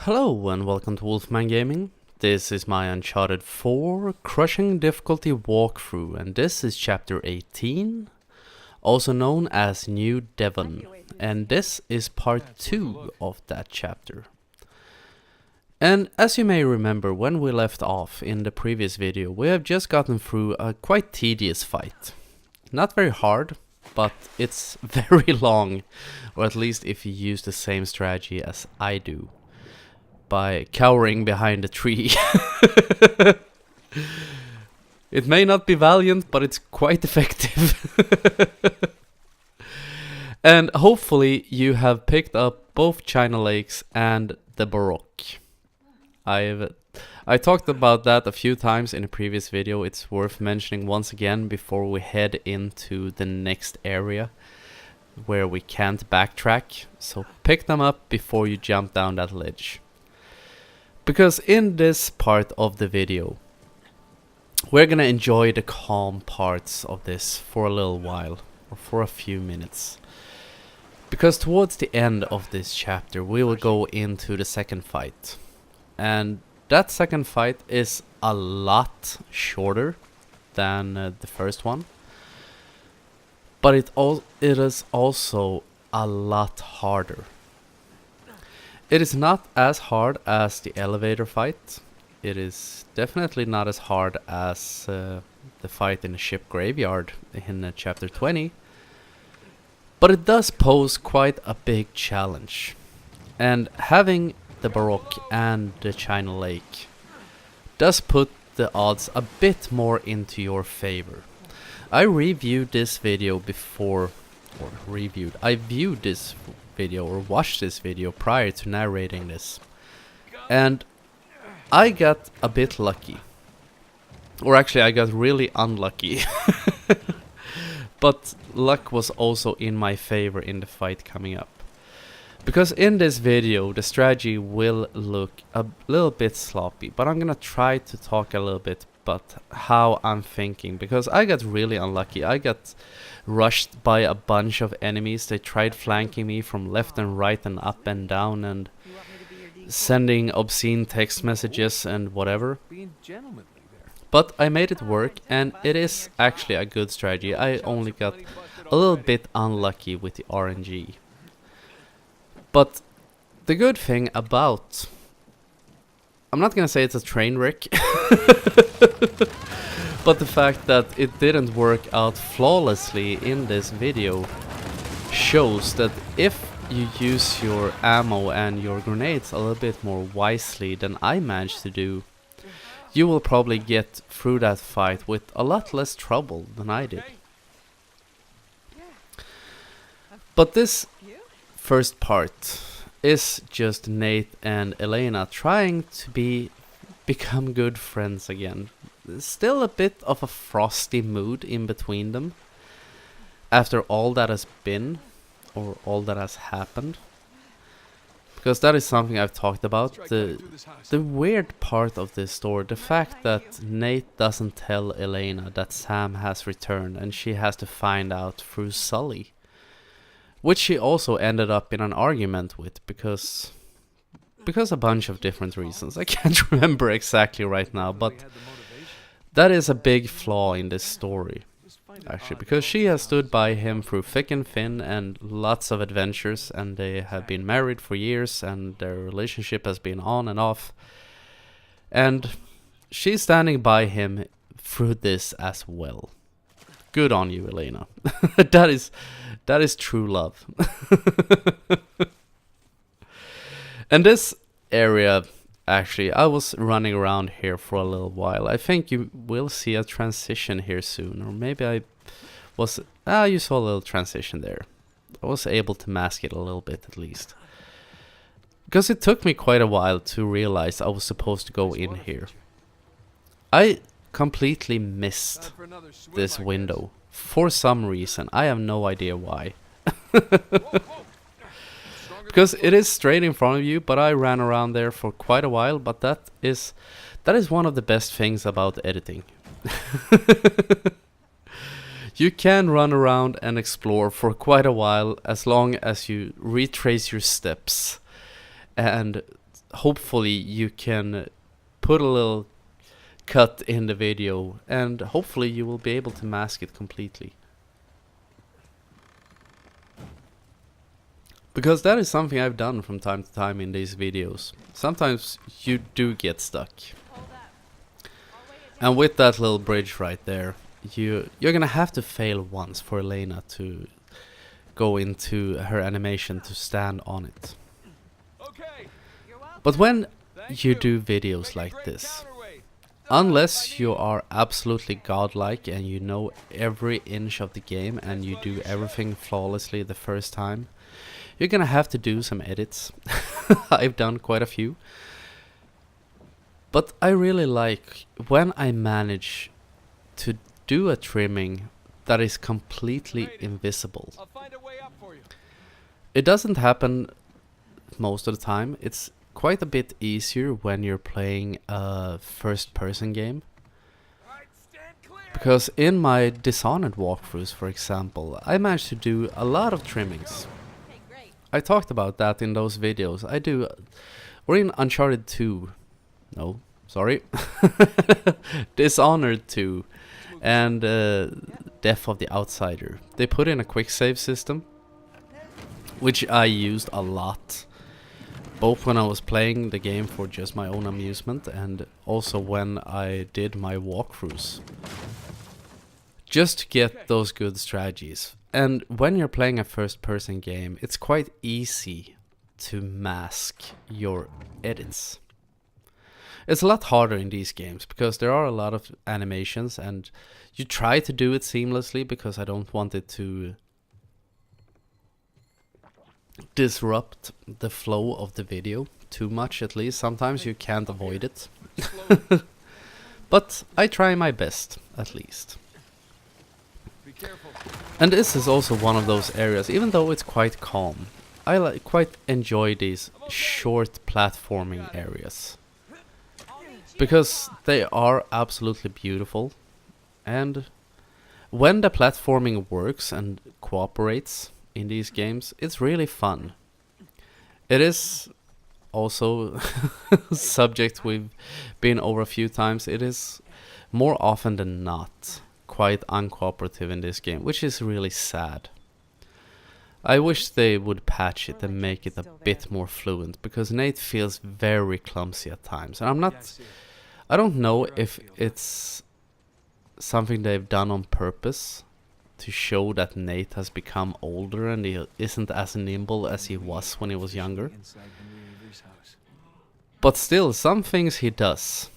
Hello and welcome to Wolfman Gaming. This is my Uncharted 4 Crushing Difficulty walkthrough, and this is chapter 18, also known as New Devon, and this is part 2 of that chapter. And as you may remember, when we left off in the previous video, we have just gotten through a quite tedious fight. Not very hard, but it's very long, or at least if you use the same strategy as I do. By cowering behind a tree. It may not be valiant, but it's quite effective. And hopefully you have picked up both China Lakes and the Baroque. I talked about that a few times in a previous video. It's worth mentioning once again before we head into the next area where we can't backtrack. So pick them up before you jump down that ledge. Because in this part of the video, we're gonna enjoy the calm parts of this for a little while, or for a few minutes. Because towards the end of this chapter, we will go into the second fight. And that second fight is a lot shorter than the first one. But it is also a lot harder. It is not as hard as the elevator fight. It is definitely not as hard as the fight in the ship graveyard in chapter 20. But it does pose quite a big challenge. And having the Baroque and the China Lake does put the odds a bit more into your favor. I reviewed this video before, I viewed this video or watched this video prior to narrating this, and I got a bit lucky, or actually I got really unlucky. But luck was also in my favor in the fight coming up, because in this video the strategy will look a little bit sloppy, but I'm gonna try to talk a little bit about how I'm thinking, because I got really unlucky. I got rushed by a bunch of enemies. They tried flanking me from left and right and up and down and sending obscene text messages and whatever. But I made it work, and it is actually a good strategy. I only got a little bit unlucky with the RNG. But the good thing about... I'm not gonna say it's a train wreck. But the fact that it didn't work out flawlessly in this video shows that if you use your ammo and your grenades a little bit more wisely than I managed to do, you will probably get through that fight with a lot less trouble than I did. But this first part is just Nate and Elena trying to become good friends again. Still a bit of a frosty mood in between them after all that has been, or all that has happened. Because that is something I've talked about, the weird part of this story, the fact that Nate doesn't tell Elena that Sam has returned and she has to find out through Sully. Which she also ended up in an argument with, because a bunch of different reasons. I can't remember exactly right now, but that is a big flaw in this story, actually, because she has stood by him through thick and thin and lots of adventures, and they have been married for years and their relationship has been on and off, and she's standing by him through this as well. Good on you, Elena. That is true love. And this area, actually, I was running around here for a little while. I think you will see a transition here soon, or maybe I was... you saw a little transition there. I was able to mask it a little bit at least. Because it took me quite a while to realize I was supposed to go in here. I completely missed this window for some reason. I have no idea why. Because it is straight in front of you, but I ran around there for quite a while. But that is one of the best things about editing. You can run around and explore for quite a while as long as you retrace your steps and hopefully you can put a little cut in the video, and hopefully you will be able to mask it completely. Because that is something I've done from time to time in these videos. Sometimes you do get stuck. And with that little bridge right there, you're gonna have to fail once for Elena to go into her animation to stand on it. But when you do videos like this, unless you are absolutely godlike and you know every inch of the game and you do everything flawlessly the first time, you're gonna have to do some edits. I've done quite a few. But I really like when I manage to do a trimming that is completely invisible. It doesn't happen most of the time. It's quite a bit easier when you're playing a first-person game. Because in my Dishonored walkthroughs, for example, I managed to do a lot of trimmings. I talked about that in those videos. Or in Uncharted 2. No, sorry. Dishonored 2 and Death of the Outsider. They put in a quick save system, which I used a lot. Both when I was playing the game for just my own amusement and also when I did my walkthroughs. Just to get those good strategies. And when you're playing a first-person game, it's quite easy to mask your edits. It's a lot harder in these games because there are a lot of animations and you try to do it seamlessly because I don't want it to disrupt the flow of the video too much, at least. Sometimes you can't avoid it. But I try my best, at least. And this is also one of those areas, even though it's quite calm, I quite enjoy these short platforming areas. Because they are absolutely beautiful. And when the platforming works and cooperates in these games, it's really fun. It is also subject we've been over a few times. It is more often than not quite uncooperative in this game, which is really sad. I wish they would patch it and make it a bit more fluent, because Nate feels very clumsy at times. And I don't know if it's something they've done on purpose to show that Nate has become older and he isn't as nimble as he was when he was younger. But still, some things he does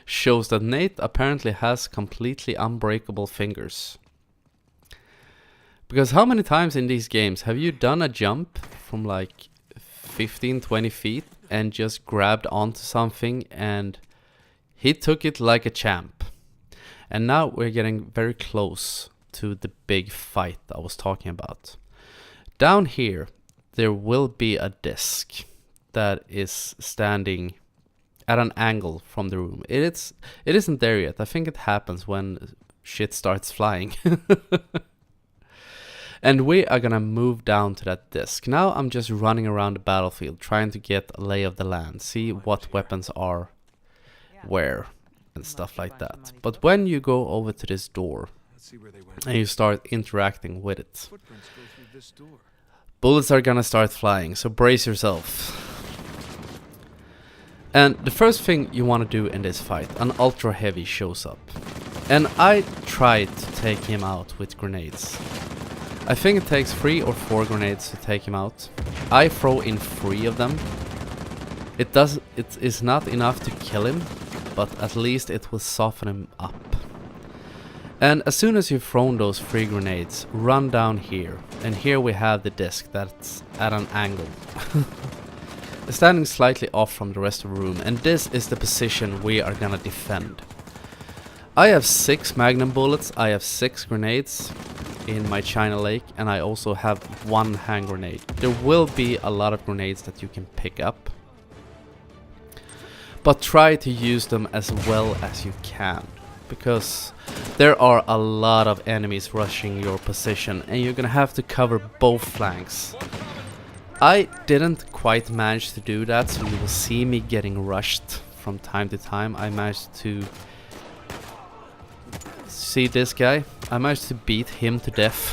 shows that Nate apparently has completely unbreakable fingers. Because how many times in these games have you done a jump from like 15-20 feet and just grabbed onto something and he took it like a champ? And now we're getting very close to the big fight I was talking about. Down here there will be a disc that is standing at an angle from the room. It isn't there yet. I think it happens when shit starts flying. And we are gonna move down to that disc. Now I'm just running around the battlefield trying to get a lay of the land, see what weapons are where and stuff like that. But when you go over to this door and you start interacting with it, bullets are gonna start flying, so brace yourself. And the first thing you want to do in this fight, an ultra heavy shows up. And I tried to take him out with grenades. I think it takes 3 or 4 grenades to take him out. I throw in 3 of them. It is not enough to kill him, but at least it will soften him up. And as soon as you've thrown those 3 grenades, run down here. And here we have the disc that's at an angle. Standing slightly off from the rest of the room, and this is the position we are gonna defend. I have 6 magnum bullets, I have 6 grenades in my China Lake, and I also have 1 hand grenade. There will be a lot of grenades that you can pick up, but try to use them as well as you can, because there are a lot of enemies rushing your position and you're gonna have to cover both flanks. I didn't quite manage to do that, so you will see me getting rushed from time to time. I managed to see this guy. I managed to beat him to death.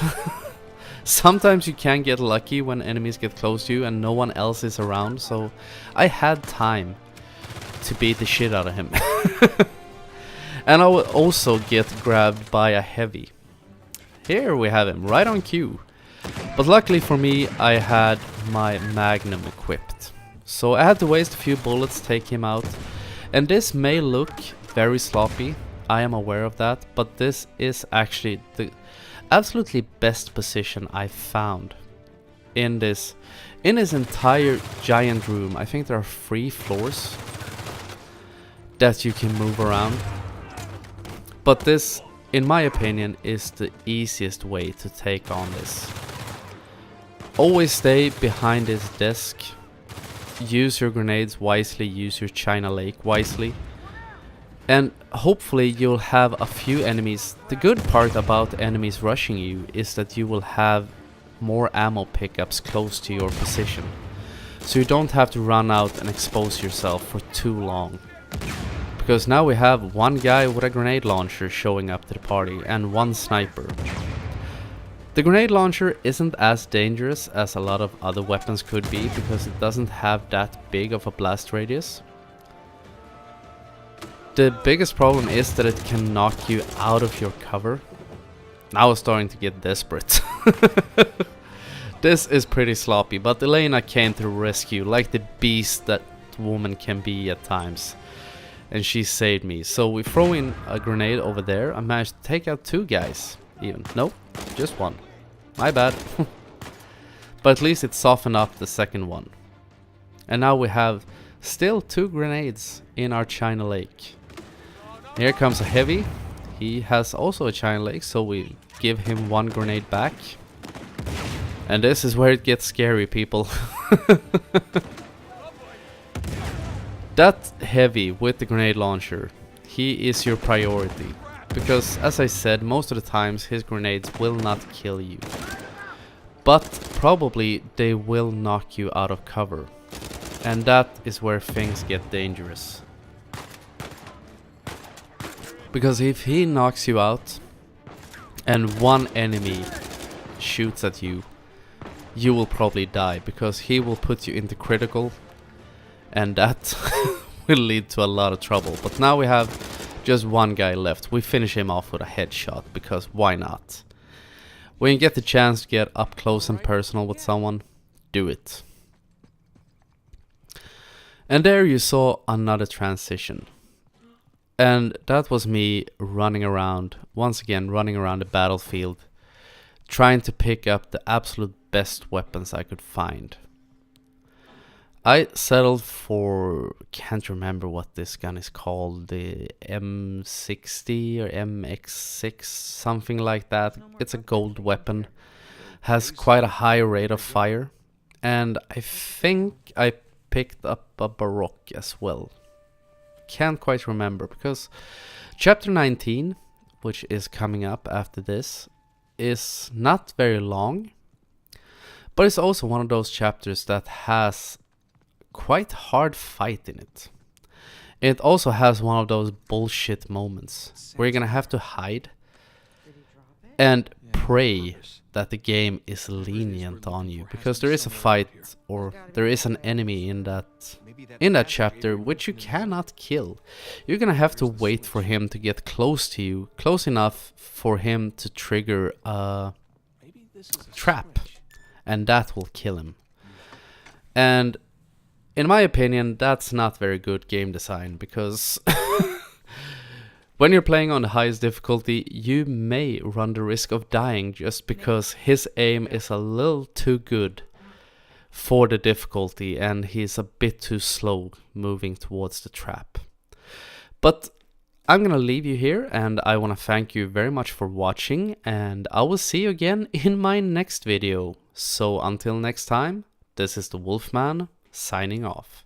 Sometimes you can get lucky when enemies get close to you and no one else is around, so I had time to beat the shit out of him. And I will also get grabbed by a heavy. Here we have him, right on cue. But luckily for me, I had my magnum equipped. So I had to waste a few bullets to take him out. And this may look very sloppy, I am aware of that, but this is actually the absolutely best position I found in this entire giant room. I think there are 3 floors that you can move around. But this, in my opinion, is the easiest way to take on this. Always stay behind this desk. Use your grenades wisely, use your China Lake wisely. And hopefully you'll have a few enemies. The good part about enemies rushing you is that you will have more ammo pickups close to your position. So you don't have to run out and expose yourself for too long. Because now we have one guy with a grenade launcher showing up to the party and one sniper. The grenade launcher isn't as dangerous as a lot of other weapons could be because it doesn't have that big of a blast radius. The biggest problem is that it can knock you out of your cover. Now I'm starting to get desperate. This is pretty sloppy, but Elena came to the rescue like the beast that woman can be at times. And she saved me. So we throw in a grenade over there. I managed to take out 2 guys. Even. Nope, just 1. My bad. But at least it softened up the second one. And now we have still 2 grenades in our China Lake. Here comes a heavy. He has also a China Lake, so we give him 1 grenade back. And this is where it gets scary, people. That heavy with the grenade launcher, he is your priority. Because as I said, most of the times his grenades will not kill you. But probably they will knock you out of cover. And that is where things get dangerous. Because if he knocks you out and one enemy shoots at you, you will probably die because he will put you into critical and that will lead to a lot of trouble. But now we have just 1 guy left. We finish him off with a headshot because why not? When you get the chance to get up close and personal with someone, do it. And there you saw another transition. And that was me running around, once again running around the battlefield, trying to pick up the absolute best weapons I could find. I settled for, can't remember what this gun is called, the M60 or MX6, something like that. It's a gold weapon, has quite a high rate of fire, and I think I picked up a Baroque as well. Can't quite remember because chapter 19, which is coming up after this, is not very long, but it's also one of those chapters that has quite hard fight in it. It also has one of those bullshit moments where you're gonna have to hide and pray that the game is lenient on you, because there is a fight or there is an enemy in that chapter which you cannot kill. You're gonna have to wait for him to get close to you, close enough for him to trigger a trap, and that will kill him. And in my opinion, that's not very good game design, because when you're playing on the highest difficulty, you may run the risk of dying just because his aim is a little too good for the difficulty and he's a bit too slow moving towards the trap. But I'm gonna leave you here, and I want to thank you very much for watching, and I will see you again in my next video. So until next time, this is the Wolfman signing off.